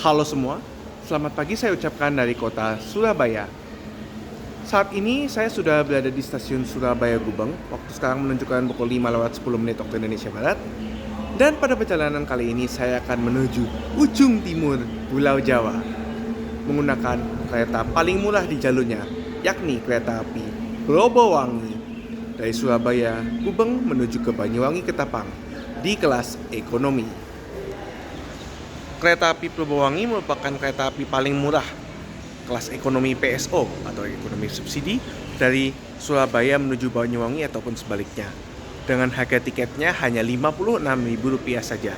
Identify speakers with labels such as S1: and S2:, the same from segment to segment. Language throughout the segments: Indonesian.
S1: Halo semua, selamat pagi saya ucapkan dari kota Surabaya. Saat ini saya sudah berada di stasiun Surabaya Gubeng. Waktu sekarang menunjukkan pukul 5:10 waktu Indonesia Barat. Dan pada perjalanan kali ini saya akan menuju ujung timur Pulau Jawa menggunakan kereta paling murah di jalurnya, yakni kereta api Globowangi dari Surabaya Gubeng menuju ke Banyuwangi Ketapang di kelas ekonomi. Kereta api Globowangi merupakan kereta api paling murah kelas ekonomi PSO atau ekonomi subsidi dari Surabaya menuju Banyuwangi ataupun sebaliknya. Dengan harga tiketnya hanya Rp56.000 saja.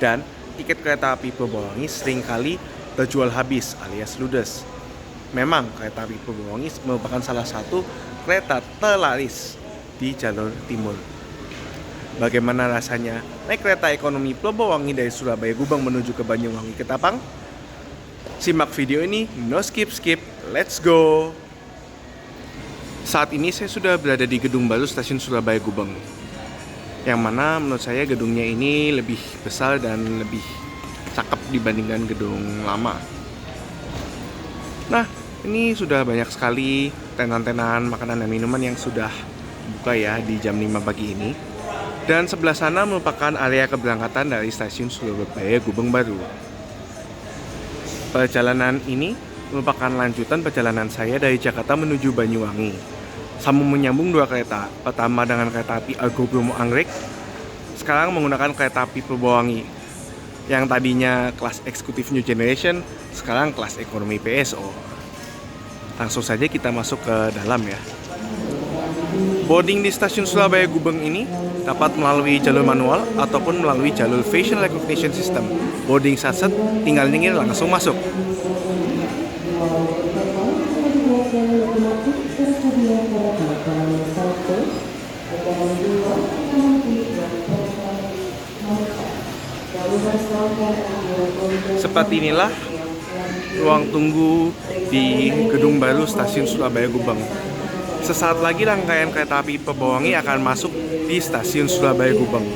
S1: Dan tiket kereta api Globowangi seringkali terjual habis alias ludes. Memang kereta api Globowangi merupakan salah satu kereta terlaris di jalur timur. Bagaimana rasanya naik kereta ekonomi Globowangi dari Surabaya Gubeng menuju ke Banyuwangi Ketapang? Simak video ini, no skip, let's go! Saat ini saya sudah berada di gedung baru stasiun Surabaya Gubeng, yang mana menurut saya gedungnya ini lebih besar dan lebih cakep dibandingkan gedung lama. Nah, ini sudah banyak sekali tenan-tenan makanan dan minuman yang sudah buka ya di jam 5 pagi ini. Dan sebelah sana merupakan area keberangkatan dari stasiun Surabaya Gubeng baru. Perjalanan ini merupakan lanjutan perjalanan saya dari Jakarta menuju Banyuwangi. Sambung menyambung dua kereta, pertama dengan kereta api Argo Bromo Anggrek, sekarang menggunakan kereta api Globowangi, yang tadinya kelas eksekutif New Generation, sekarang kelas ekonomi PSO. Langsung saja kita masuk ke dalam ya. Boarding di stasiun Surabaya Gubeng ini dapat melalui jalur manual ataupun melalui jalur facial recognition system. Boarding saset, tinggal nyengir langsung masuk. Seperti inilah ruang tunggu di gedung baru stasiun Surabaya Gubeng. Sesaat lagi rangkaian kereta api Globowangi akan masuk di stasiun Surabaya Gubeng.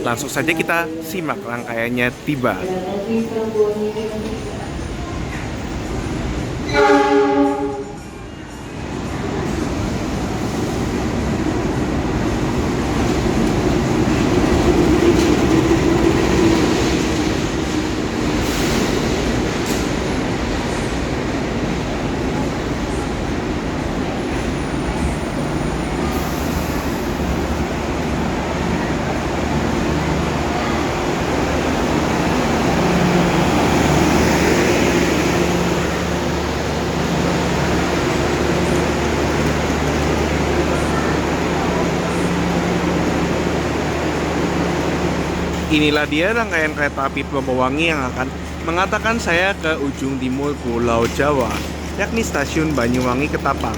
S1: Langsung saja kita simak rangkaiannya tiba. Inilah dia rangkaian kereta api Globowangi yang akan mengantarkan saya ke ujung timur Pulau Jawa, yakni stasiun Banyuwangi Ketapang.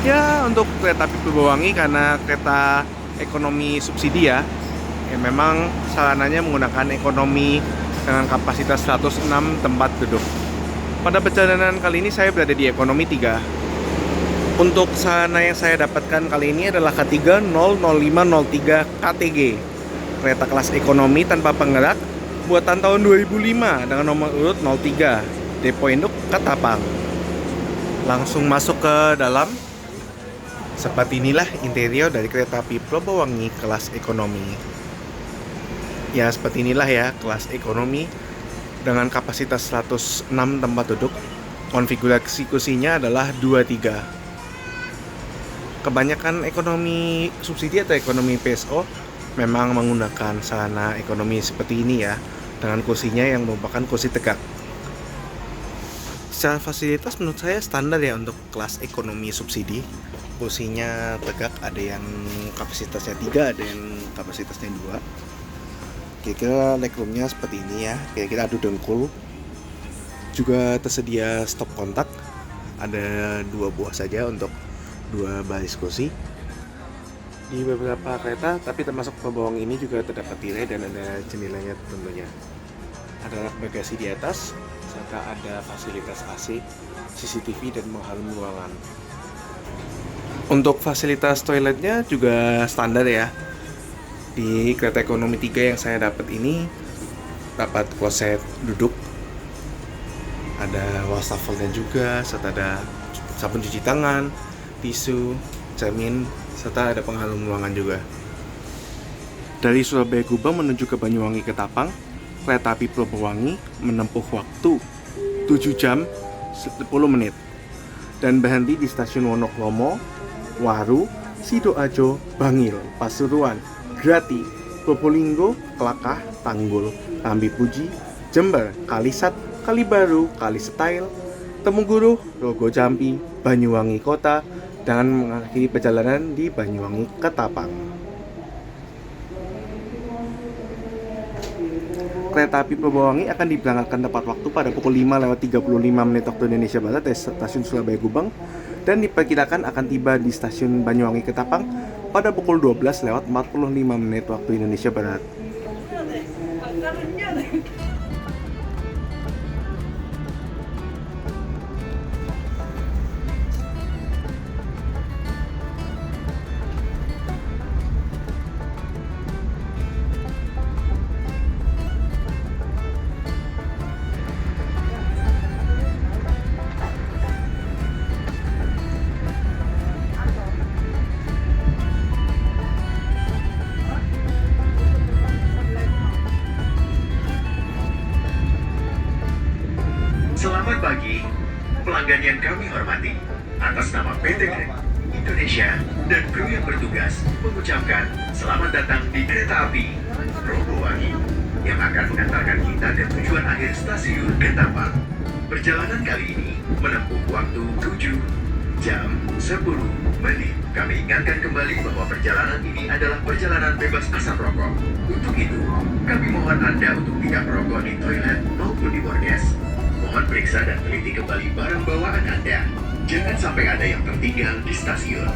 S1: Ya, untuk kereta api Globowangi karena kereta ekonomi subsidi ya, memang sarananya menggunakan ekonomi dengan kapasitas 106 tempat duduk. Pada perjalanan kali ini saya berada di ekonomi 3. Untuk sarana yang saya dapatkan kali ini adalah K3-00503 KTG, kereta kelas ekonomi tanpa penggerak, buatan tahun 2005 dengan nomor urut 03, depo induk Ketapang. Langsung masuk ke dalam. Seperti inilah interior dari kereta api Globowangi kelas ekonomi. Ya, seperti inilah ya kelas ekonomi dengan kapasitas 106 tempat duduk. Konfigurasi kursinya adalah 23. Kebanyakan ekonomi subsidi atau ekonomi PSO memang menggunakan sarana ekonomi seperti ini ya, dengan kursinya yang merupakan kursi tegak. Secara fasilitas menurut saya standar ya untuk kelas ekonomi subsidi. Kursinya tegak, ada yang kapasitasnya 3, ada yang kapasitasnya 2. Kira-kira legroomnya seperti ini ya, kira-kira adu dengkul. Juga tersedia stop kontak, ada 2 buah saja untuk 2 baris kursi. Di beberapa kereta, tapi termasuk Globowangi ini juga terdapat tirai dan ada jendelanya tentunya. Ada rak bagasi di atas, serta ada fasilitas AC, CCTV dan pengharum ruangan. Untuk fasilitas toiletnya juga standar ya. Di kereta ekonomi 3 yang saya dapat ini dapat kloset duduk, ada wastafelnya juga, serta ada sabun cuci tangan, tisu, cermin, serta ada pengharum ruangan juga. Dari Surabaya Gubeng menuju ke Banyuwangi Ketapang, kereta api Pulowangi menempuh waktu 7 jam 10 menit dan berhenti di stasiun Wonokromo, Waru, Sidoarjo, Bangil, Pasuruan, Grati, Probolinggo, Kelakah, Tanggul, Rambi Puji, Jember, Kalisat, Kalibaru, Kalisetail, Temuguru, Rogo Jambi, Banyuwangi Kota, dan mengakhiri perjalanan di Banyuwangi Ketapang. Kereta api Pulowangi akan diberangkatkan tepat waktu pada pukul 5:35 waktu Indonesia Barat dari stasiun Surabaya Gubeng dan diperkirakan akan tiba di stasiun Banyuwangi Ketapang pada pukul 12:45 waktu Indonesia Barat.
S2: Selamat pagi, pelanggan yang kami hormati. Atas nama PT Kereta Indonesia dan kru yang bertugas mengucapkan selamat datang di kereta api Pulowangi yang akan mengantarkan kita ke tujuan akhir stasiun Ketapang. Perjalanan kali ini menempuh waktu 7 jam 10 menit. Kami ingatkan kembali bahwa perjalanan ini adalah perjalanan bebas asap rokok. Untuk itu, kami mohon Anda untuk tidak merokok di toilet maupun di bordes. Mohon periksa dan teliti kembali barang bawaan Anda. Jangan sampai ada yang tertinggal di stasiun.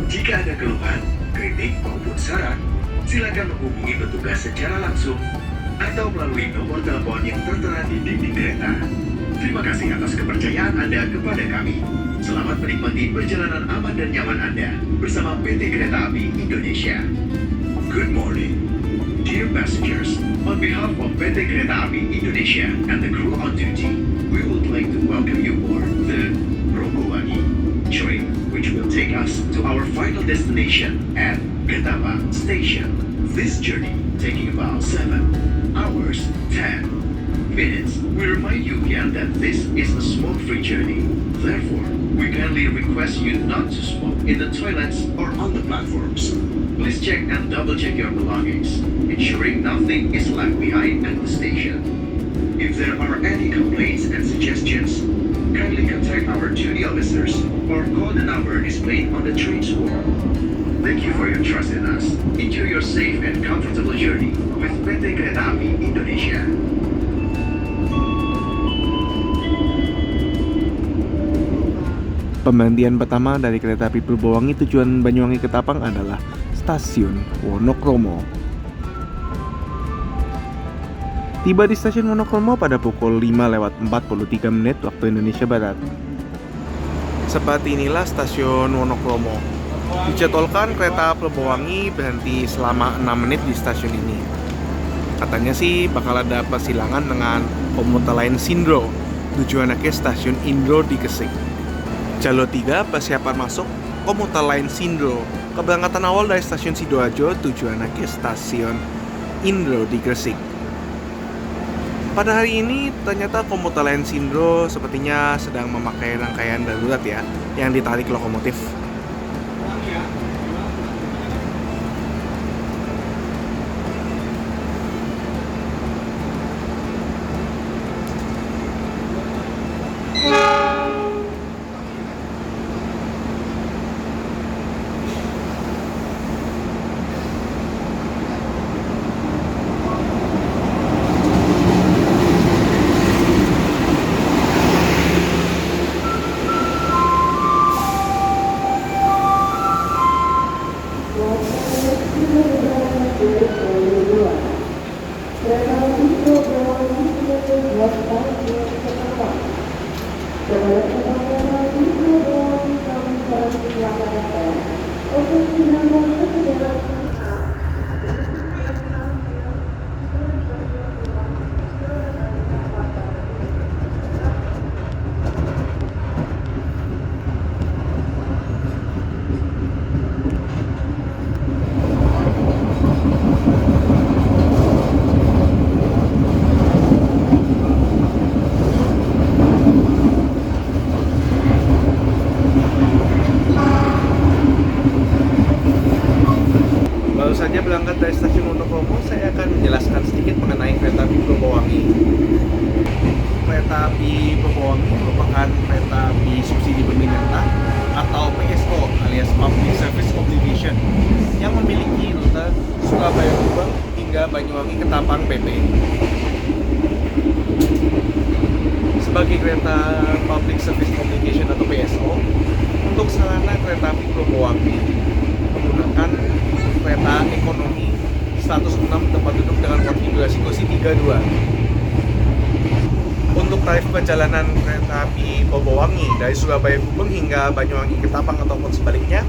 S2: Jika ada keluhan, kritik maupun saran, silakan menghubungi petugas secara langsung atau melalui nomor telepon yang tertera di dinding kereta. Terima kasih atas kepercayaan Anda kepada kami. Selamat menikmati perjalanan aman dan nyaman Anda bersama PT Kereta Api Indonesia. Good morning. Dear passengers, on behalf of PT Kereta Api Indonesia and the crew on duty, we would like to welcome you aboard the Pulowangi train, which will take us to our final destination at Ketapang Station. This journey taking about 7 hours 10 minutes. We remind you again that this is a smoke-free journey. Therefore, we kindly request you not to smoke in the toilets or on the platforms. Please check and double-check your belongings, ensuring nothing is left behind at the station. If there are any complaints and suggestions, kindly contact our duty officers or call the number displayed on the train's wall. Thank you for your trust in us. Enjoy your safe and comfortable journey with PT Kereta Api Indonesia.
S1: Pemberhentian pertama dari kereta api Pulowangi tujuan Banyuwangi Ketapang adalah stasiun Wonokromo. Tiba di stasiun Wonokromo pada pukul 5:43 waktu Indonesia Barat. Seperti inilah stasiun Wonokromo. Dijadwalkan kereta Pulowangi berhenti selama 6 menit di stasiun ini. Katanya sih bakal ada persilangan dengan komuter lain Sindro, tujuannya ke stasiun Indro di Gresik. Jalur 3 persiapan masuk komuter lain Sindro. Keberangkatan awal dari stasiun Sidoarjo tujuannya ke stasiun Indro di Gresik. Pada hari ini ternyata komuter lain Sindro sepertinya sedang memakai rangkaian darurat ya, yang ditarik lokomotif. saja berangkat dari stasiun Wonokromo, saya akan menjelaskan sedikit mengenai kereta api Purbawangi. Kereta api Purbawangi merupakan kereta api subsidi pemerintah atau PSO alias Public Service Obligation yang memiliki rute Surabaya Gubeng hingga Banyuwangi Ketapang PP. Sebagai kereta Public Service Obligation atau PSO, untuk sarana kereta api Purbawangi menggunakan kereta ekonomi status 6 tempat duduk dengan konfigurasi kursi 32. Untuk tarif perjalanan kereta api Purbawangi dari Surabaya Gubeng hingga Banyuwangi Ketapang ataupun sebaliknya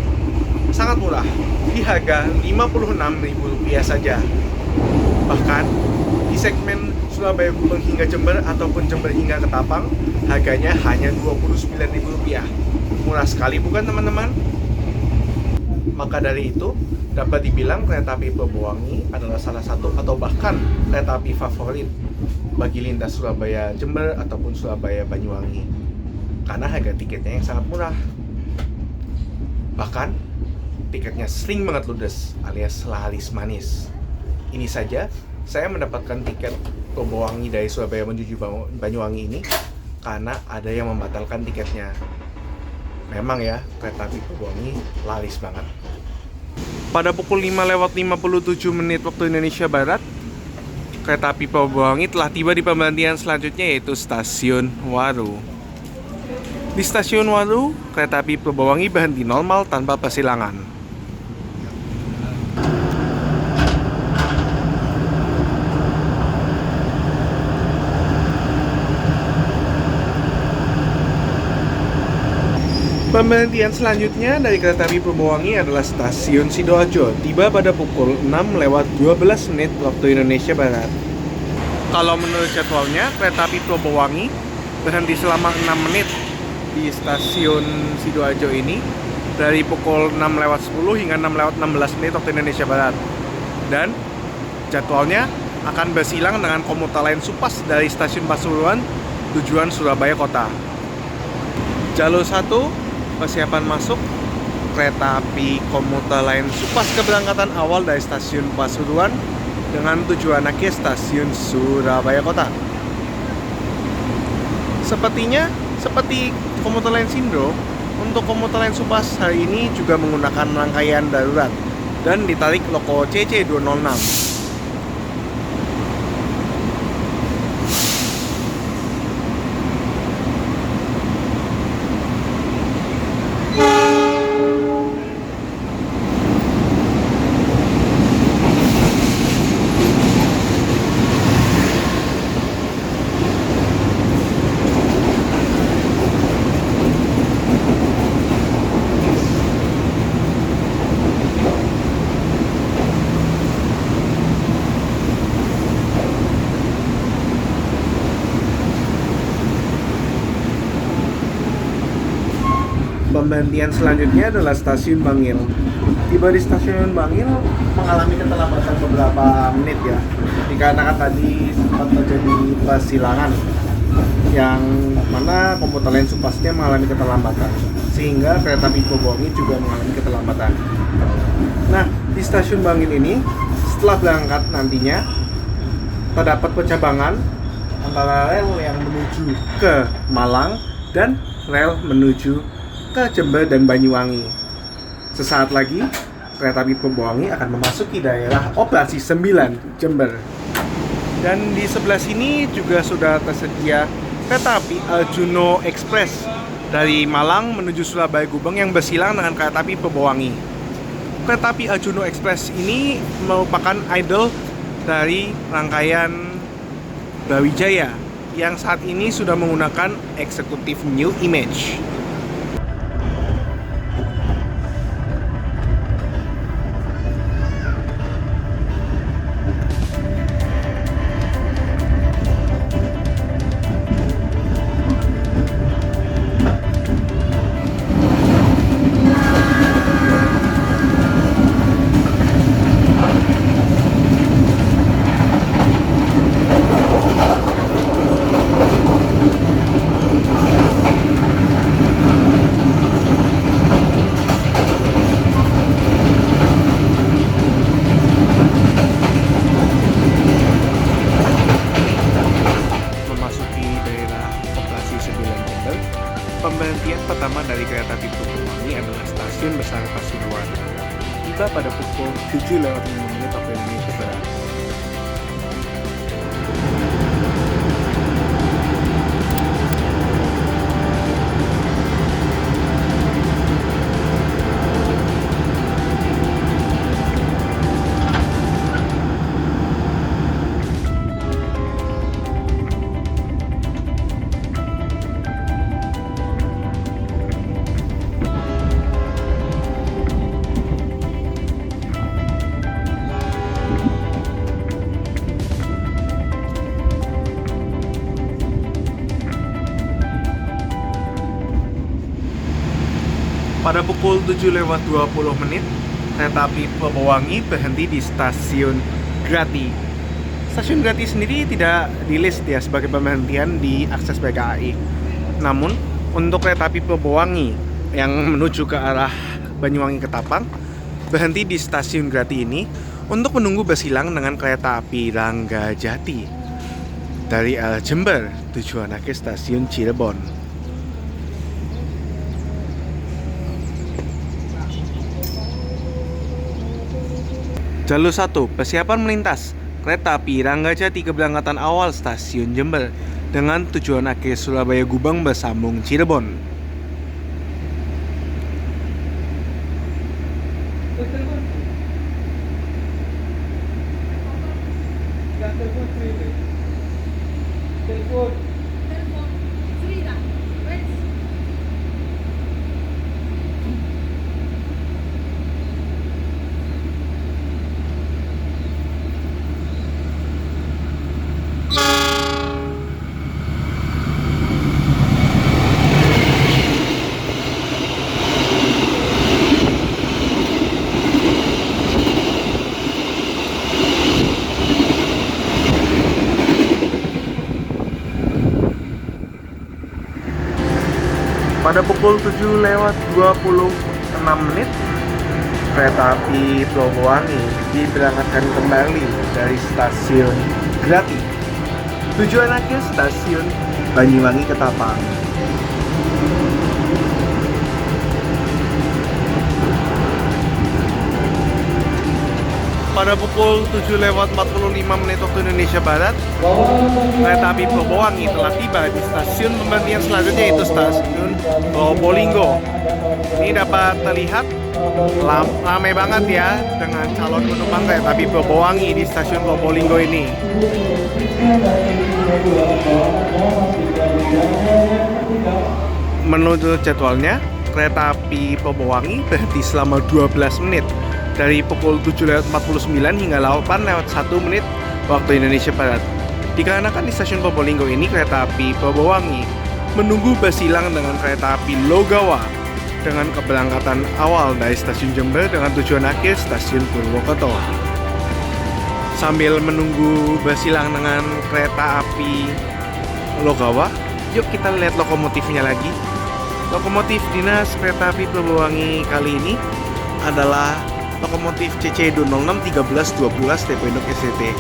S1: sangat murah, di harga Rp56.000 saja. Bahkan di segmen Surabaya Gubeng hingga Jember ataupun Jember hingga Ketapang harganya hanya Rp29.000. Murah sekali bukan teman-teman? Maka dari itu dapat dibilang kereta api Purbawangi adalah salah satu atau bahkan kereta api favorit bagi lintas Surabaya Jember ataupun Surabaya Banyuwangi karena harga tiketnya yang sangat murah. Bahkan tiketnya sering banget ludes alias laris manis. Ini saja saya mendapatkan tiket Purbawangi dari Surabaya menuju Banyuwangi ini karena ada yang membatalkan tiketnya. Memang ya, kereta api Purbawangi laris banget. Pada pukul 5:57 waktu Indonesia Barat, kereta api Purbawangi telah tiba di pemberhentian selanjutnya, yaitu Stasiun Waru. Di Stasiun Waru, kereta api Purbawangi berhenti normal tanpa persilangan. Pemberhentian selanjutnya dari kereta api Purbawangi adalah Stasiun Sidoarjo, tiba pada pukul 6:12 waktu Indonesia Barat. Kalau menurut jadwalnya, kereta api Purbawangi berhenti selama 6 menit di Stasiun Sidoarjo ini dari pukul 6:10 hingga 6:16 waktu Indonesia Barat. Dan jadwalnya akan bersilang dengan komuter lain Supas dari Stasiun Pasuruan tujuan Surabaya Kota. Jalur 1 persiapan masuk kereta api komuter lain Supas keberangkatan awal dari Stasiun Pasuruan dengan tujuan akhir Stasiun Surabaya Kota. Seperti komuter lain Sindro, untuk komuter lain Supas hari ini juga menggunakan rangkaian darurat dan ditarik loko CC206. Pemberhentian selanjutnya adalah Stasiun Bangil. Tiba di Stasiun Bangil mengalami keterlambatan beberapa menit ya, dikarenakan tadi sempat terjadi persilangan yang mana komuter lain Supasnya mengalami keterlambatan, sehingga kereta api Purbawangi juga mengalami keterlambatan. Nah, di Stasiun Bangil ini setelah berangkat nantinya terdapat percabangan antara rel yang menuju ke Malang dan rel menuju ke Jember dan Banyuwangi. Sesaat lagi, kereta api Purbawangi akan memasuki daerah operasi 9 Jember. Dan di sebelah sini juga sudah tersedia kereta api Arjuno Express dari Malang menuju Surabaya Gubeng yang bersilang dengan kereta api Purbawangi. Kereta api Arjuno Express ini merupakan idol dari rangkaian Brawijaya yang saat ini sudah menggunakan eksekutif New Image. pukul 7:05 waktu Indonesia Barat. Pada pukul 7:20 kereta api Purwowangi berhenti di stasiun Grati. Stasiun Grati sendiri tidak di-list ya sebagai pemberhentian di akses PKAI. Namun, untuk kereta api Purwowangi yang menuju ke arah Banyuwangi Ketapang berhenti di stasiun Grati ini untuk menunggu bersilang dengan kereta api Ranggajati dari arah Jember tujuan ke stasiun Cirebon. Jalur 1, persiapan melintas kereta api Ranggajati keberangkatan awal stasiun Jember dengan tujuan akhir Surabaya Gubeng bersambung Cirebon. Pada pukul 7:26 kereta api Purwowangi diberangkatkan kembali dari stasiun Grati. Tujuan akhir stasiun Banyuwangi Ketapang. Pada pukul 7:45 waktu Indonesia Barat, kereta api Purwowangi telah tiba di stasiun pemberhentian selanjutnya, yaitu stasiun Probolinggo. Ini dapat terlihat ramai banget ya dengan calon penumpang kereta api Purwowangi di stasiun Probolinggo ini. Menurut jadwalnya, kereta api Purwowangi berhenti selama 12 menit dari pukul 7:49 hingga 8:01 waktu Indonesia Barat. Dikarenakan di stasiun Probolinggo ini kereta api Purwowangi menunggu bersilang dengan kereta api Logawa dengan keberangkatan awal dari stasiun Jember dengan tujuan akhir stasiun Purwokerto. Sambil menunggu bersilang dengan kereta api Logawa, yuk kita lihat lokomotifnya lagi. Lokomotif dinas kereta api Purwowangi kali ini adalah lokomotif CC 206-1312 tipe induk SCT.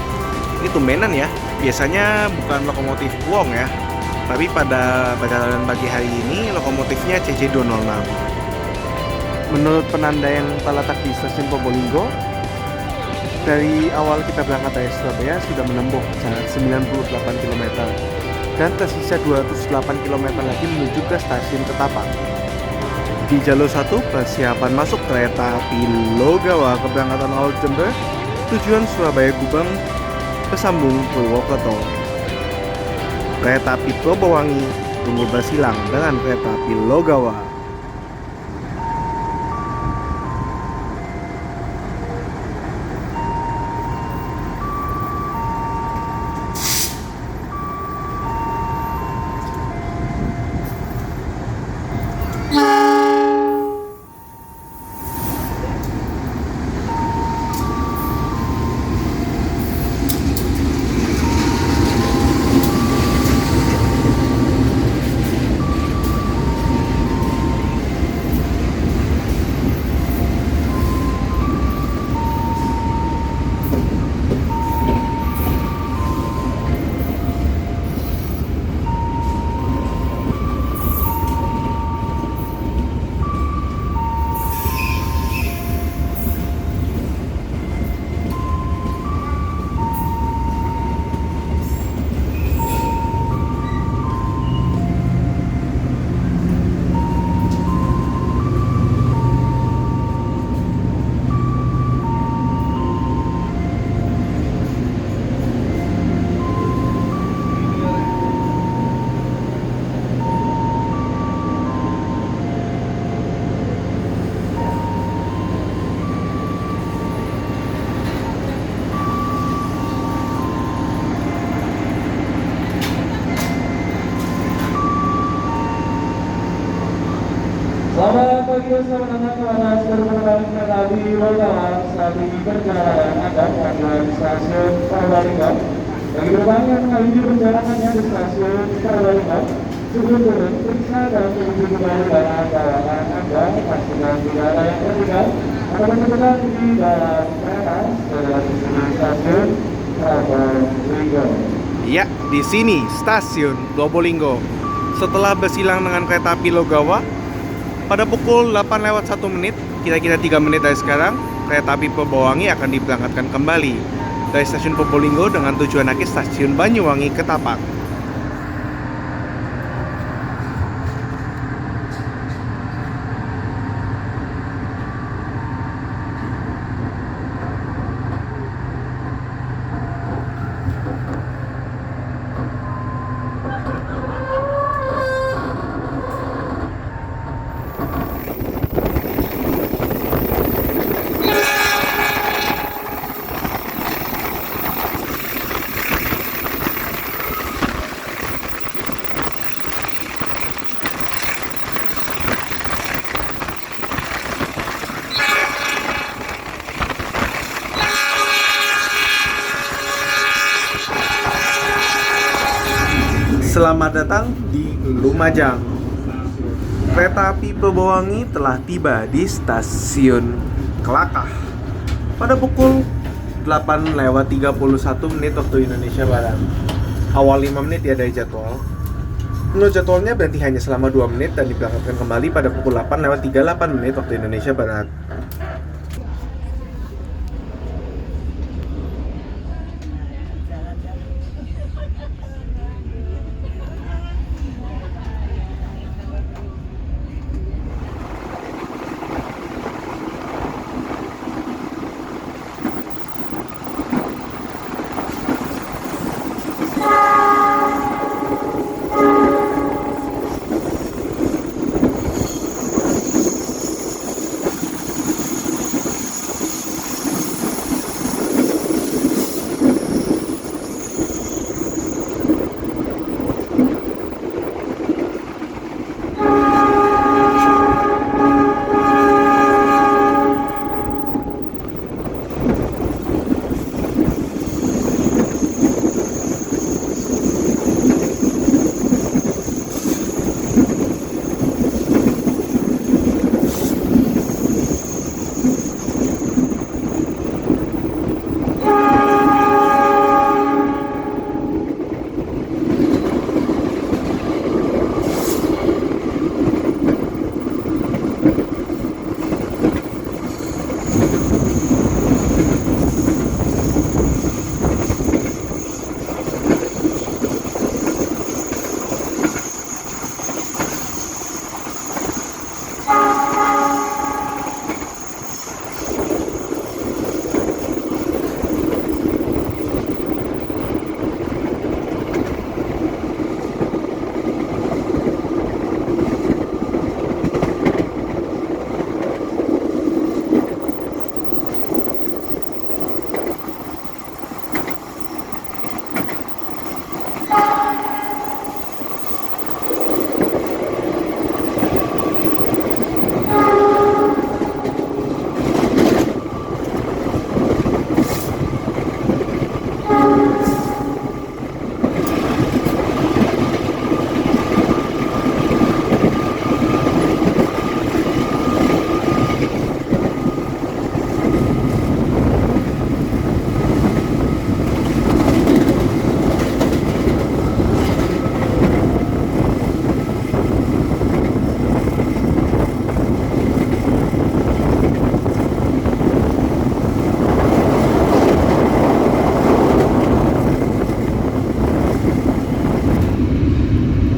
S1: Ini tumbenan ya, biasanya bukan lokomotif Wong ya, tapi pada perjalanan pagi hari ini lokomotifnya CC 206. Menurut penanda yang terletak di stasiun Probolinggo, dari awal kita berangkat dari Surabaya sudah menempuh jarak 98 km dan tersisa 208 km lagi menuju ke stasiun Ketapang. Di jalur 1, persiapan masuk kereta api Logawa keberangkatan awal Jember tujuan Surabaya Gubeng bersambung Purwokerto. Kereta api Purwowangi tunggu bersilang dengan kereta api Logawa.
S3: juga selamat datang kepada seluruh penumpang kereta api Logawa saat ini perjalanan Anda akan di stasiun Purbalingga. Bagi penumpang yang menuju perjalanannya di stasiun Purbalingga, sebelum turun, periksa dan menuju kembali barang bawaan Anda, pastikan tidak ada yang tertinggal atau tertinggal di dalam kereta setelah di stasiun Probolinggo.
S1: Ya, di sini stasiun Probolinggo. Setelah bersilang dengan kereta api Logawa, pada pukul 8:01, kira-kira 3 menit dari sekarang, kereta api Perbawangi akan diberangkatkan kembali dari stasiun Probolinggo dengan tujuan akhir stasiun Banyuwangi Ketapang. Selamat datang di Lumajang. Kereta api Perbawangi telah tiba di stasiun Kelakah pada pukul 8:31 waktu Indonesia Barat. Awal 5 menit ya dari jadwal. Menurut jadwalnya berhenti hanya selama 2 menit dan diberangkatkan kembali pada pukul 8:38 waktu Indonesia Barat.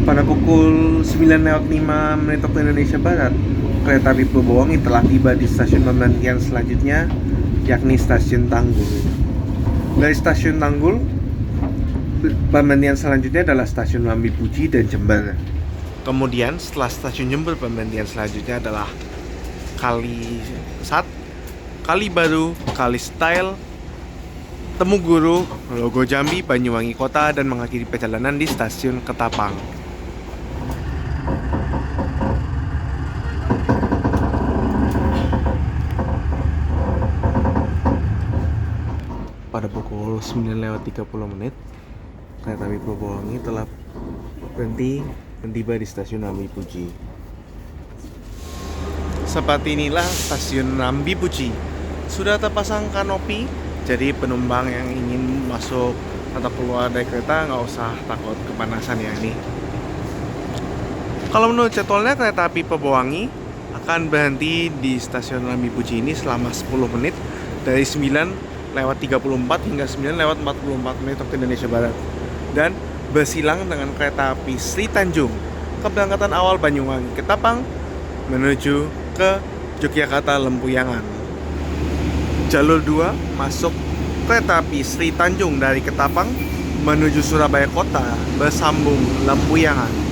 S1: Pada pukul 9:05 waktu Indonesia Barat, kereta api Perbawangi telah tiba di stasiun pemberhentian selanjutnya, yakni stasiun Tanggul. Dari stasiun Tanggul, pemberhentian selanjutnya adalah stasiun Mambi Puji dan Jember. Kemudian setelah stasiun Jember, pemberhentian selanjutnya adalah Kalisat, Kali Baru, Kali Style, Temuguru, Logo Jambi, Banyuwangi Kota, dan mengakhiri perjalanan di stasiun Ketapang. pada pukul 9:30 kereta api Pulau telah berhenti tiba di stasiun Rambi Puji. Seperti inilah stasiun Rambi Puji. Sudah terpasang kanopi, jadi penumpang yang ingin masuk atau keluar dari kereta nggak usah takut kepanasan ya ini. Kalau menurut jadwalnya kereta api Perbawangi akan berhenti di stasiun Rambi Puji ini selama 10 menit dari 9:34 hingga 9:44 waktu Indonesia Barat, dan bersilang dengan kereta api Sri Tanjung keberangkatan awal Banyuwangi Ketapang menuju ke Yogyakarta Lempuyangan. Jalur 2 masuk kereta api Sri Tanjung dari Ketapang menuju Surabaya Kota bersambung Lempuyangan.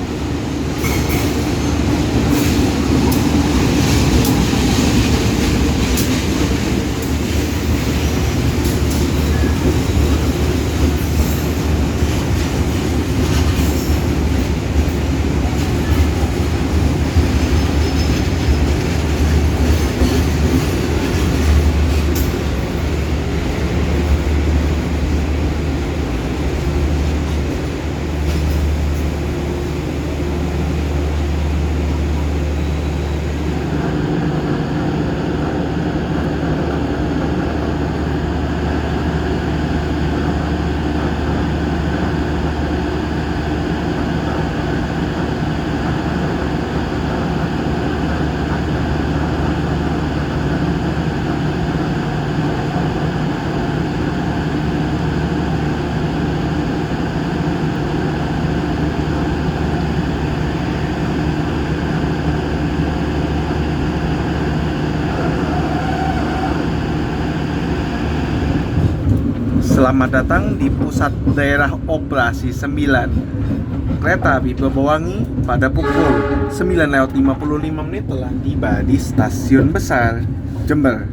S1: Selamat datang di pusat daerah operasi 9 kereta api Perbawangi. Pada pukul 9:55 telah tiba di stasiun besar Jember.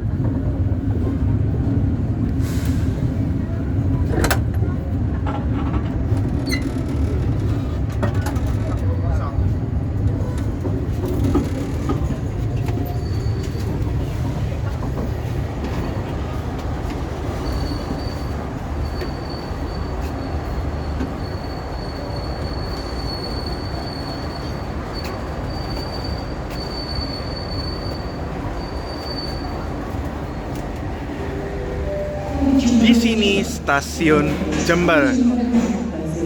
S1: Di sini stasiun Jember.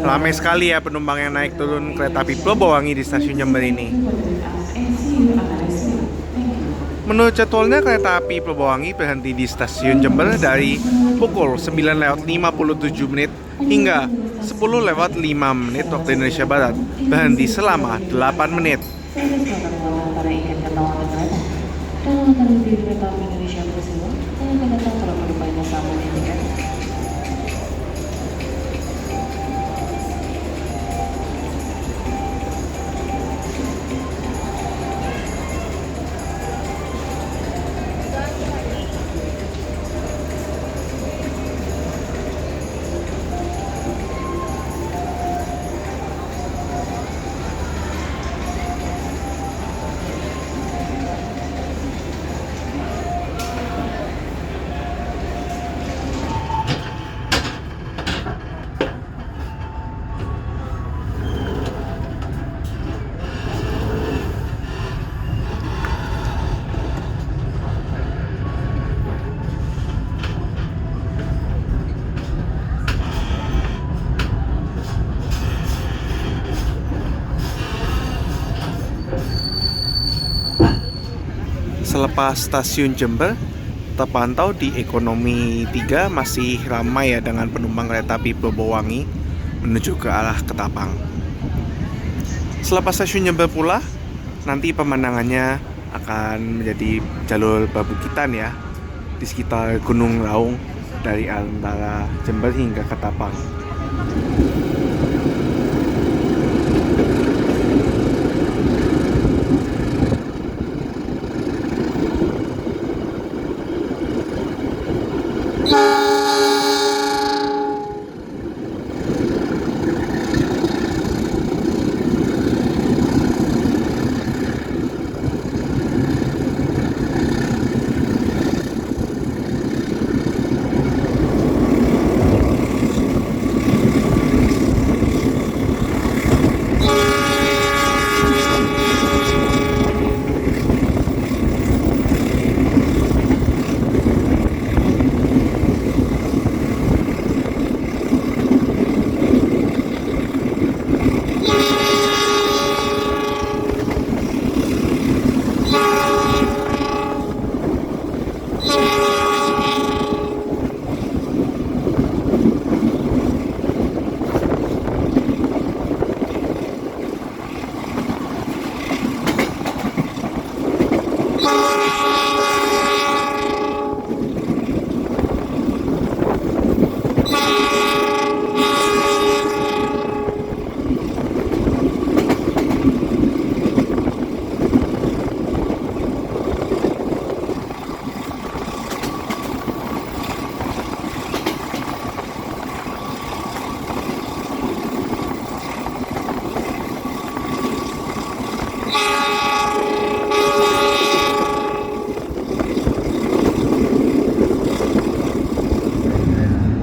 S1: Ramai sekali ya penumpang yang naik turun kereta api Perbawangi di stasiun Jember ini. Menurut jadwalnya kereta api Perbawangi berhenti di stasiun Jember dari pukul 9:57 hingga 10:05 waktu Indonesia Barat. Berhenti selama 8 menit.
S4: Para ingin ketahuan kereta dan akan di kereta api Indonesia bersama dan akan datang para penumpangnya sama di tiket.
S1: Selepas stasiun Jember, terpantau di ekonomi 3 masih ramai ya dengan penumpang kereta api Perbawangi menuju ke arah Ketapang. Selepas stasiun Jember pula, nanti pemandangannya akan menjadi jalur perbukitan ya, di sekitar Gunung Raung dari antara Jember hingga Ketapang.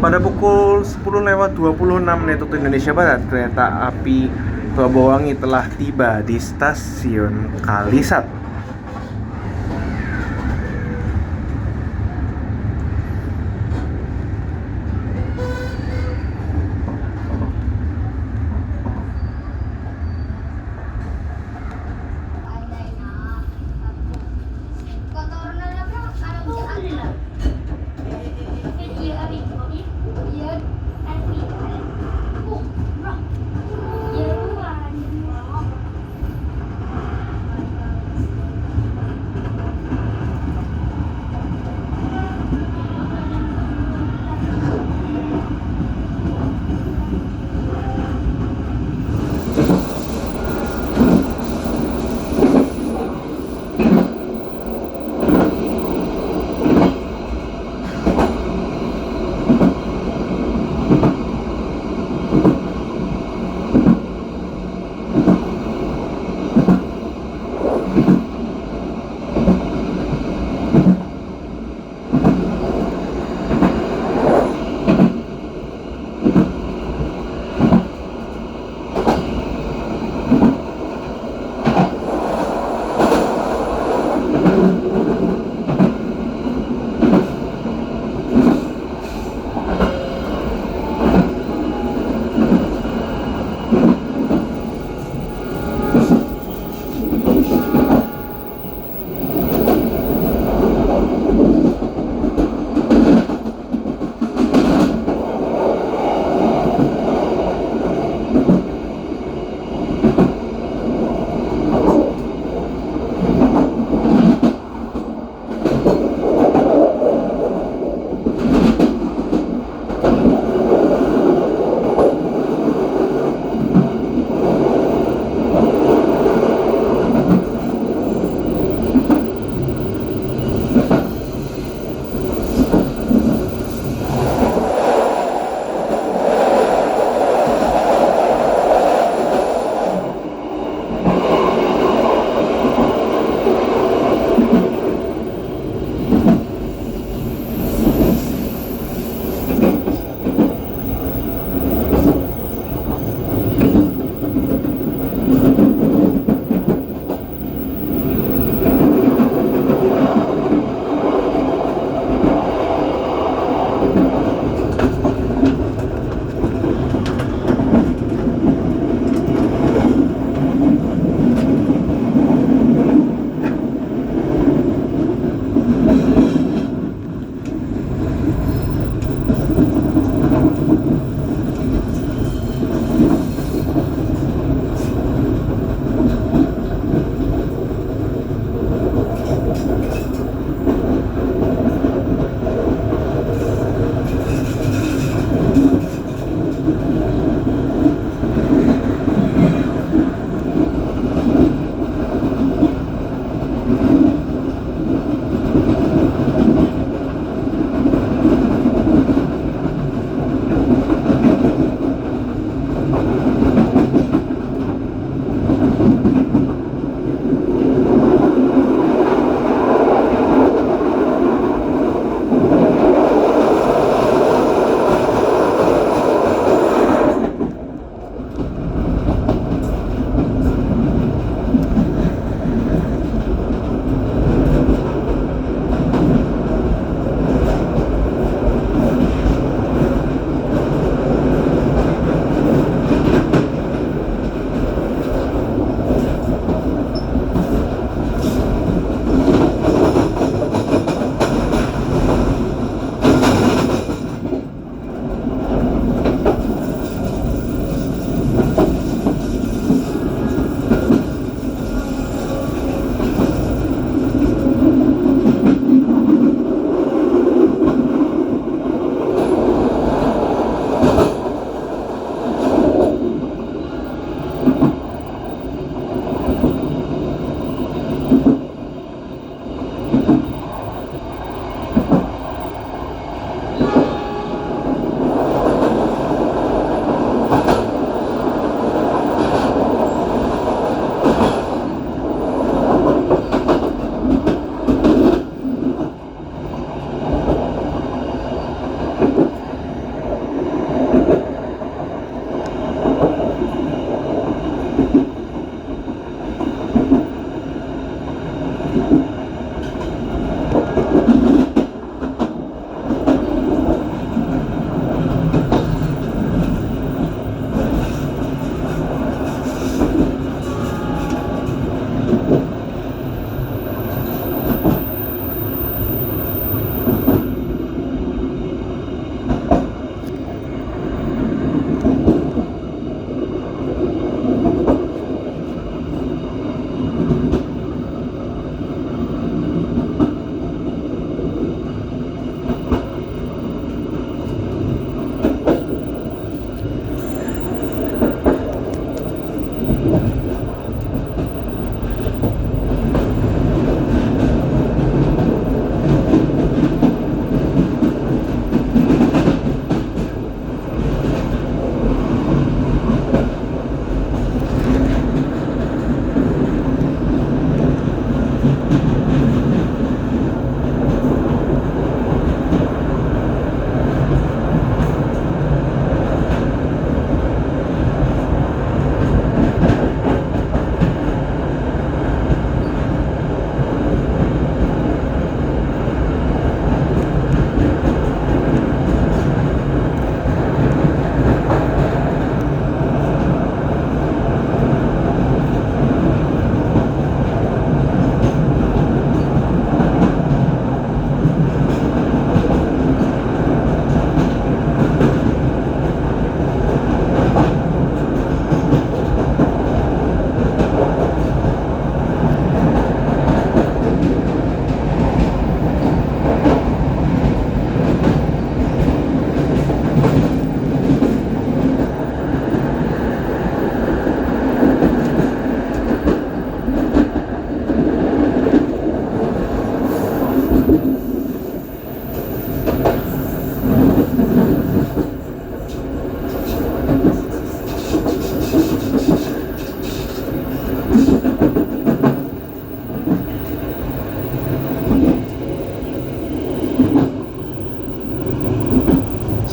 S1: Pada pukul 10:26 waktu Indonesia Barat, kereta api Tua Bawangi telah tiba di stasiun Kalisat.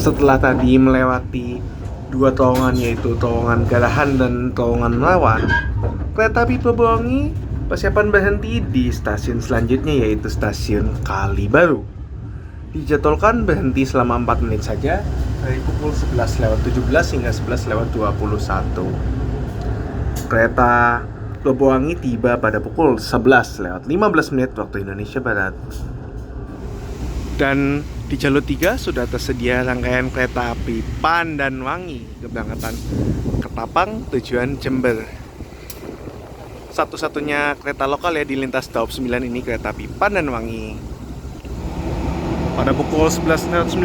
S1: Setelah tadi melewati dua terowongan, yaitu terowongan Garahan dan terowongan Melawan, kereta api Purbawangi persiapan berhenti di stasiun selanjutnya, yaitu stasiun Kalibaru. Dijadwalkan berhenti selama 4 menit saja, dari pukul 11.17 hingga 11.21. Kereta Purbawangi tiba pada pukul 11.15 waktu Indonesia Barat. Dan di jalur 3 sudah tersedia rangkaian kereta api Pandanwangi keberangkatan Ketapang tujuan Jember. Satu-satunya kereta lokal ya di lintas Daop 9 ini kereta api Pandanwangi. Pada pukul 11.19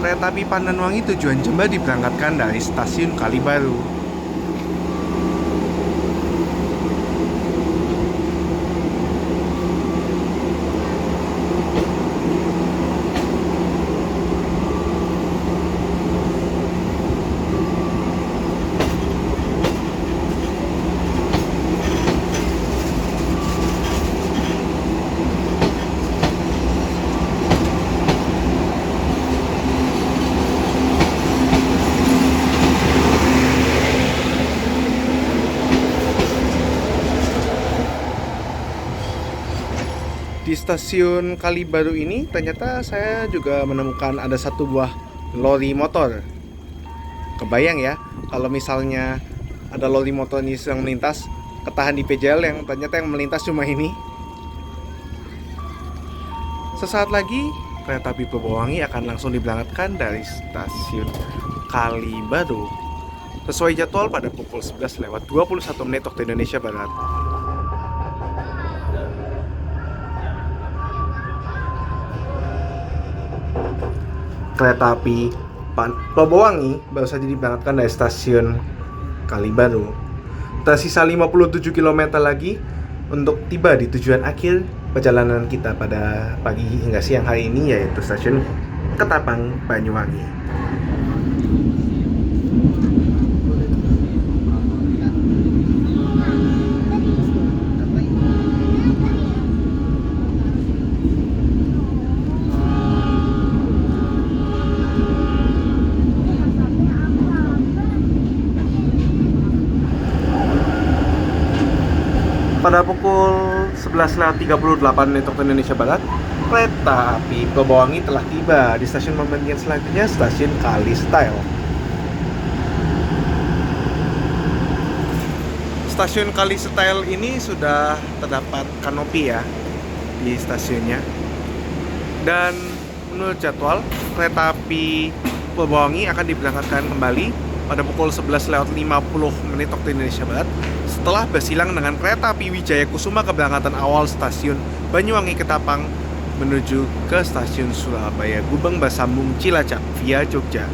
S1: kereta api Pandanwangi tujuan Jember diberangkatkan dari stasiun Kalibaru. Di stasiun Kalibaru ini ternyata saya juga menemukan ada satu buah lori motor. Kebayang ya, kalau misalnya ada lori motor ini sedang melintas, ketahan di PJL yang ternyata yang melintas cuma ini. Sesaat lagi kereta api Purbawangi akan langsung diberangkatkan dari stasiun Kalibaru sesuai jadwal pada pukul 11.21 waktu Indonesia Barat. Kereta api Purbawangi baru saja diberangkatkan dari stasiun Kalibaru. Tersisa 57 km lagi untuk tiba di tujuan akhir perjalanan kita pada pagi hingga siang hari ini, yaitu stasiun Ketapang, Banyuwangi. Pada pukul 11.38 waktu Indonesia Barat, kereta api Purbawangi telah tiba di stasiun pemberhentian selanjutnya, stasiun Kalisetel. Stasiun Kalisetel ini sudah terdapat kanopi ya di stasiunnya. Dan menurut jadwal, kereta api Purbawangi akan diberangkatkan kembali pada pukul 11.50 waktu Indonesia Barat setelah bersilang dengan kereta api Wijaya Kusuma keberangkatan awal stasiun Banyuwangi Ketapang menuju ke stasiun Surabaya Gubeng bersambung Cilacap via Jogja.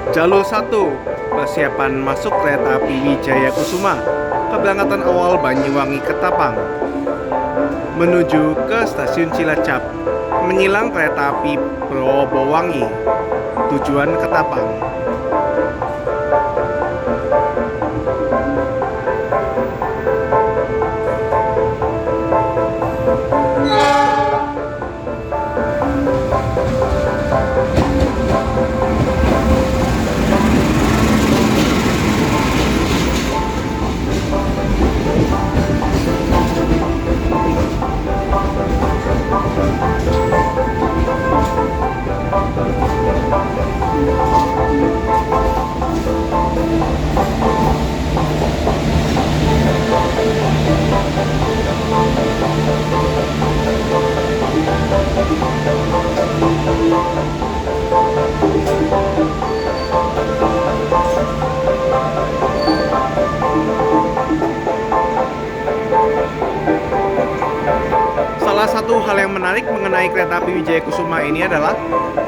S1: Jalur 1, persiapan masuk kereta api Wijaya Kusuma, keberangkatan awal Banyuwangi Ketapang menuju ke stasiun Cilacap, menyilang kereta api Purbawangi tujuan Ketapang. kereta api Wijaya Kusuma ini adalah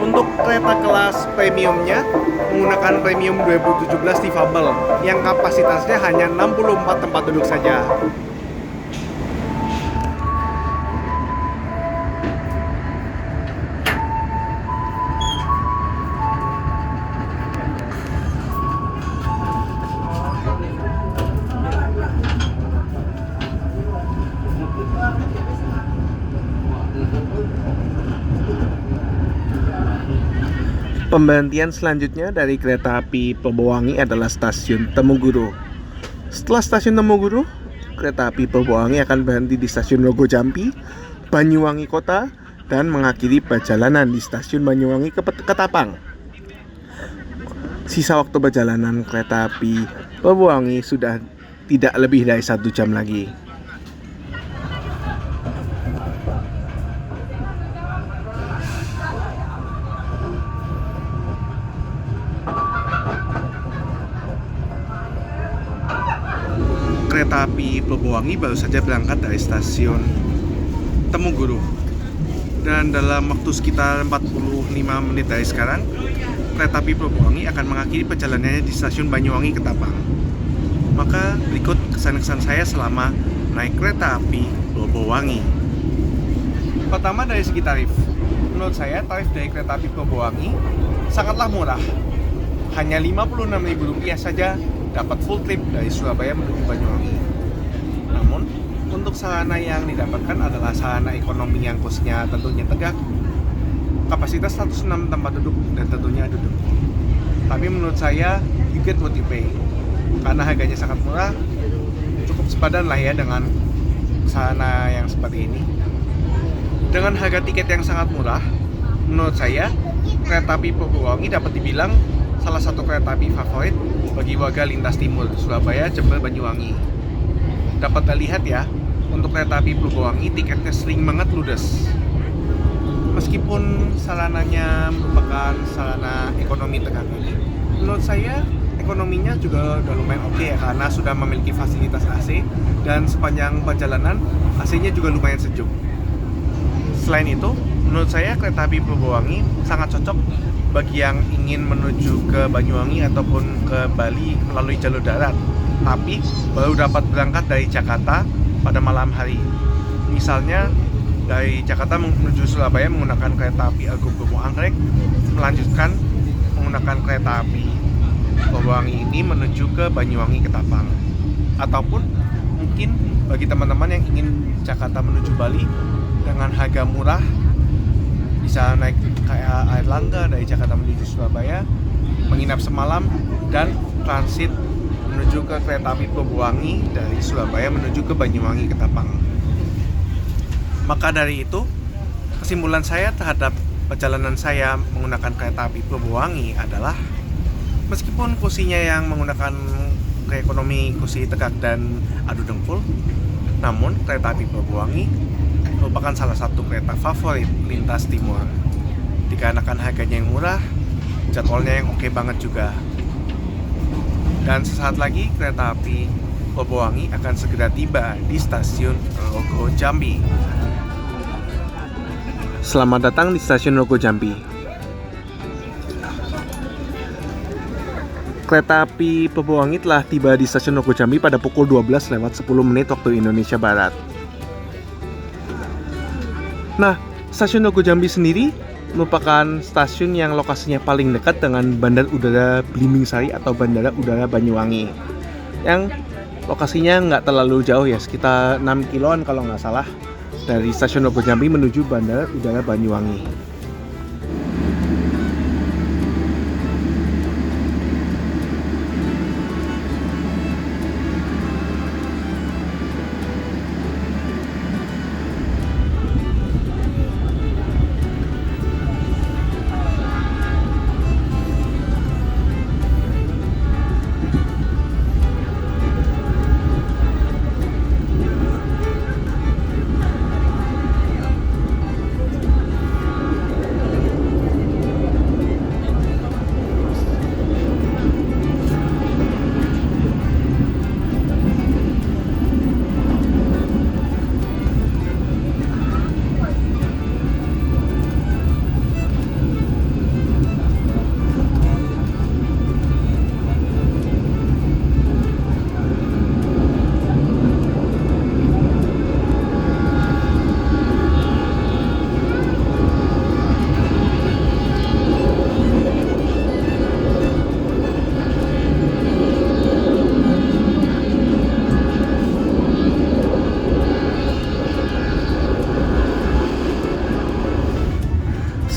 S1: untuk kereta kelas premiumnya menggunakan premium 2017 difabel yang kapasitasnya hanya 64 tempat duduk saja. Pemberhentian selanjutnya dari kereta api Perbowangi adalah stasiun Temuguru. Setelah stasiun Temuguru, kereta api Perbowangi akan berhenti di stasiun Rogo Jambi, Banyuwangi Kota, dan mengakhiri perjalanan di stasiun Banyuwangi ke Ketapang. Sisa waktu perjalanan kereta api Perbowangi sudah tidak lebih dari 1 jam lagi. Kereta api Perbowangi baru saja berangkat dari stasiun Temuguru, dan dalam waktu sekitar 45 menit dari sekarang kereta api Perbowangi akan mengakhiri perjalanannya di stasiun Banyuwangi Ketapang. Maka berikut kesan-kesan saya selama naik kereta api Perbowangi. Pertama, dari segi tarif. Menurut saya tarif dari kereta api Perbowangi sangatlah murah, hanya Rp56.000 saja dapat full trip dari Surabaya menuju Banyuwangi. Namun, untuk sarana yang didapatkan adalah sarana ekonomi yang kosnya tentunya tegak, kapasitas 106 tempat duduk, dan tentunya duduk. Tapi menurut saya, you get what you pay. Karena harganya sangat murah, cukup sepadan lah ya dengan sarana yang seperti ini. Dengan harga tiket yang sangat murah, menurut saya, kereta api Perbowangi dapat dibilang salah satu kereta api favorit bagi warga lintas timur Surabaya, Jember, Banyuwangi. Dapat dilihat ya, untuk kereta api Perbowangi tiketnya sering banget ludes. Meskipun sarananya merupakan sarana ekonomi tegak ini, menurut saya ekonominya juga udah lumayan oke ya, karena sudah memiliki fasilitas AC dan sepanjang perjalanan AC-nya juga lumayan sejuk. Selain itu, menurut saya kereta api Perbowangi sangat cocok bagi yang ingin menuju ke Banyuwangi ataupun ke Bali melalui jalur darat, tapi baru dapat berangkat dari Jakarta pada malam hari. Misalnya dari Jakarta menuju Surabaya menggunakan kereta api Argo Bromo Anggrek, melanjutkan menggunakan kereta api Perbowangi ini menuju ke Banyuwangi Ketapang. Ataupun mungkin bagi teman-teman yang ingin Jakarta menuju Bali dengan harga murah, bisa naik kayak Airlangga dari Jakarta menuju Surabaya, menginap semalam, dan transit menuju ke kereta api Perbowangi dari Surabaya menuju ke Banyuwangi Ketapang. Maka dari itu, kesimpulan saya terhadap perjalanan saya menggunakan kereta api Perbowangi adalah meskipun kursinya yang menggunakan ekonomi kursi tegak dan adu dengkul, namun kereta api Perbowangi merupakan salah satu kereta favorit lintas timur, dikarenakan harganya yang murah, jadwalnya yang oke banget juga. Dan sesaat lagi kereta api Perbowangi akan segera tiba di stasiun Rogo Jambi. Selamat datang di stasiun Rogo Jambi. Kereta api Perbowangi telah tiba di stasiun Rogo Jambi pada pukul 12:10 waktu Indonesia Barat. Nah, stasiun Rogo Jambi sendiri merupakan stasiun yang lokasinya paling dekat dengan Bandar Udara Blimbing Sari atau Bandara Udara Banyuwangi, yang lokasinya nggak terlalu jauh ya, sekitar 6 kiloan kalau nggak salah dari stasiun Rogo Jambi menuju Bandara Udara Banyuwangi.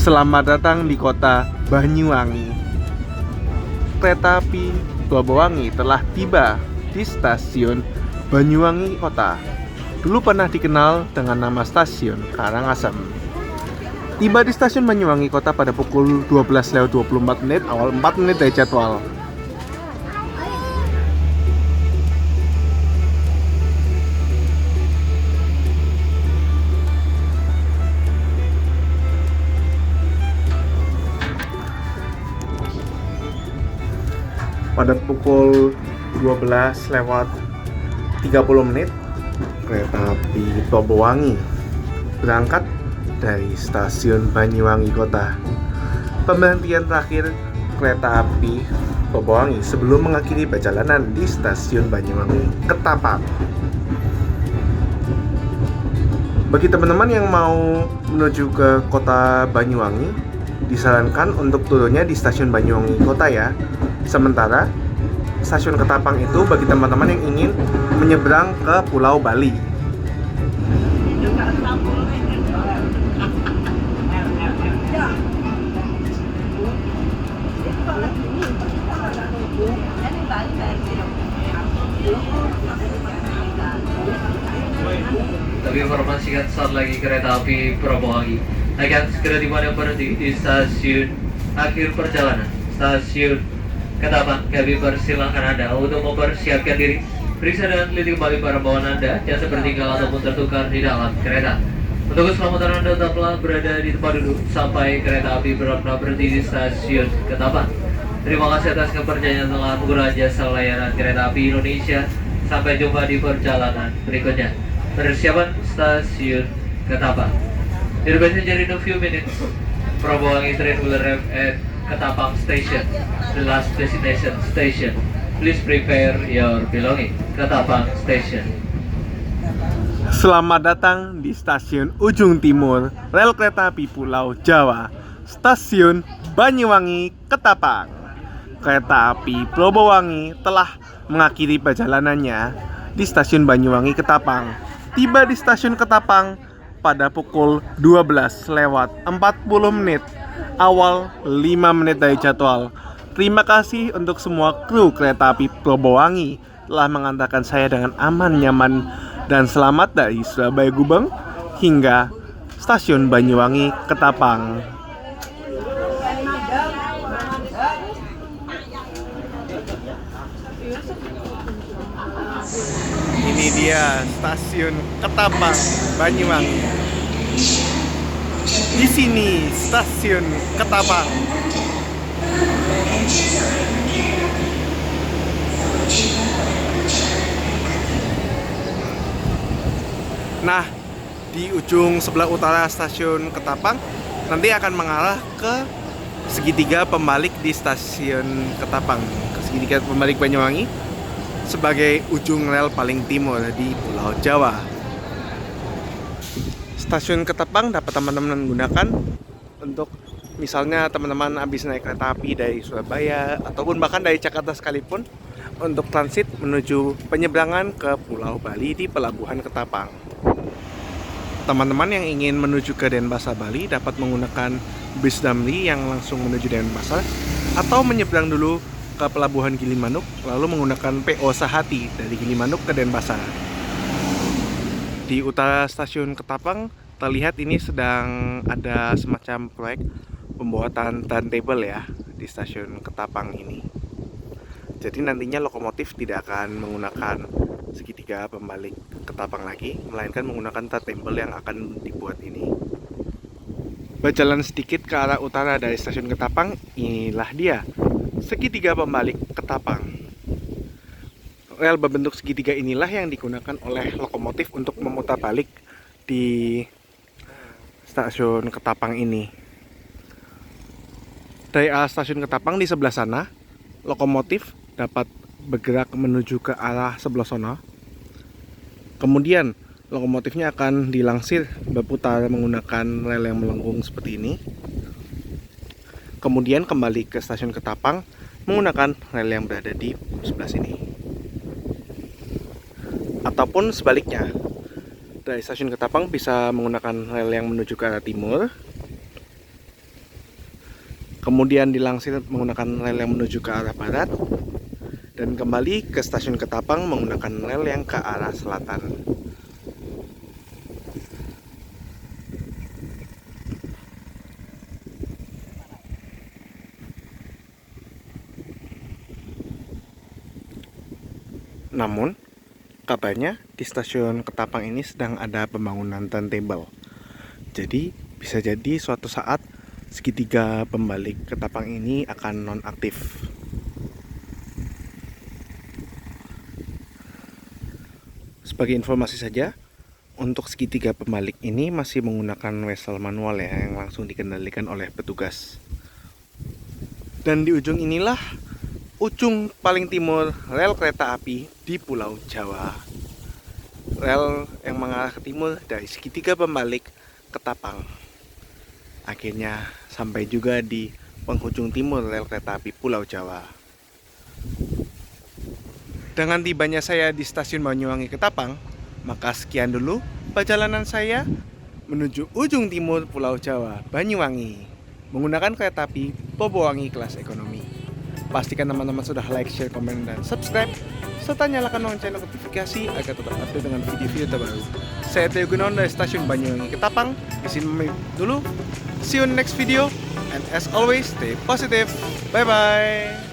S1: Selamat datang di kota Banyuwangi. Kereta api Purbawangi telah tiba di stasiun Banyuwangi Kota. Dulu pernah dikenal dengan nama stasiun Karangasem. Tiba di stasiun Banyuwangi Kota pada pukul 12:24 awal 4 menit dari jadwal. Pada pukul 12:30 kereta api Purbawangi berangkat dari stasiun Banyuwangi Kota. Pemberhentian terakhir kereta api Purbawangi sebelum mengakhiri perjalanan di stasiun Banyuwangi Ketapang. Bagi teman-teman yang mau menuju ke kota Banyuwangi, disarankan untuk turunnya di stasiun Banyuwangi Kota ya. Sementara stasiun Ketapang itu bagi teman-teman yang ingin menyeberang ke Pulau Bali.
S5: Kami informasikan saat lagi kereta api Purbawangi akan segera berhenti di stasiun akhir perjalanan, stasiun Ketapang. Kami persilahkan Anda untuk mempersiapkan diri, periksa dan teliti kembali barang bawaan Anda yang seperti tinggal ataupun tertukar di dalam kereta. Untuk keselamatan Anda tetaplah berada di tempat duduk sampai kereta api benar-benar berhenti di stasiun Ketapang. Terima kasih atas kepercayaan telah menggunakan jasa layanan kereta api Indonesia. Sampai jumpa di perjalanan berikutnya. Persiapan stasiun Ketapang. Your passenger in a few minutes. Purbawangi train will arrive at Ketapang Station, the last destination station. Please prepare your belonging. Ketapang Station.
S1: Selamat datang di stasiun ujung timur rel kereta api Pulau Jawa, stasiun Banyuwangi Ketapang. Kereta api Purbawangi telah mengakhiri perjalanannya di stasiun Banyuwangi Ketapang. Tiba di stasiun Ketapang pada pukul 12:40 awal 5 menit dari jadwal. Terima kasih untuk semua kru kereta api Purbawangi telah mengantarkan saya dengan aman, nyaman, dan selamat dari Surabaya Gubeng hingga stasiun Banyuwangi Ketapang. Ini dia stasiun Ketapang Banyuwangi. Di sini stasiun Ketapang. Nah, di ujung sebelah utara stasiun Ketapang nanti akan mengarah ke segitiga pembalik di stasiun Ketapang, ke segitiga pembalik Banyuwangi sebagai ujung rel paling timur di Pulau Jawa. Stasiun Ketapang dapat teman-teman gunakan untuk misalnya teman-teman habis naik kereta api dari Surabaya ataupun bahkan dari Jakarta sekalipun untuk transit menuju penyeberangan ke Pulau Bali di Pelabuhan Ketapang. Teman-teman yang ingin menuju ke Denpasar Bali dapat menggunakan bis Damri yang langsung menuju Denpasar atau menyeberang dulu ke Pelabuhan Gilimanuk lalu menggunakan PO Sahati dari Gilimanuk ke Denpasar. Di utara stasiun Ketapang terlihat ini sedang ada semacam proyek pembuatan turntable ya di stasiun Ketapang ini. Jadi nantinya lokomotif tidak akan menggunakan segitiga pembalik Ketapang lagi, melainkan menggunakan turntable yang akan dibuat ini. Berjalan sedikit ke arah utara dari stasiun Ketapang, inilah dia segitiga pembalik Ketapang. Rel berbentuk segitiga inilah yang digunakan oleh lokomotif untuk memutar balik di stasiun Ketapang ini. Dari arah stasiun Ketapang di sebelah sana, lokomotif dapat bergerak menuju ke arah sebelah sana. Kemudian lokomotifnya akan dilangsir berputar menggunakan rel yang melengkung seperti ini. Kemudian kembali ke stasiun Ketapang menggunakan rel yang berada di sebelah sini. Ataupun sebaliknya, dari stasiun Ketapang bisa menggunakan rel yang menuju ke arah timur. kemudian dilangsir menggunakan rel yang menuju ke arah barat, dan kembali ke stasiun Ketapang menggunakan rel yang ke arah selatan. Namun, kabarnya di stasiun Ketapang ini sedang ada pembangunan turntable. Jadi, bisa jadi suatu saat segitiga pembalik Ketapang ini akan nonaktif. Sebagai informasi saja, untuk segitiga pembalik ini masih menggunakan wesel manual ya, yang langsung dikendalikan oleh petugas. Dan di ujung inilah ujung paling timur rel kereta api di Pulau Jawa. Rel yang mengarah ke timur dari segitiga pembalik Ketapang. Akhirnya sampai juga di penghujung timur rel kereta api Pulau Jawa. Dengan tibanya saya di stasiun Banyuwangi Ketapang, maka sekian dulu perjalanan saya menuju ujung timur Pulau Jawa, Banyuwangi, menggunakan kereta api Pobowangi kelas ekonomi. Pastikan teman-teman sudah like, share, komen, dan subscribe, serta nyalakan lonceng notifikasi agar tetap update dengan video-video terbaru. Saya Theo Gunawan dari stasiun Banyuwangi Ketapang. Di sini dulu. See you in the next video, and as always, stay positive. Bye bye.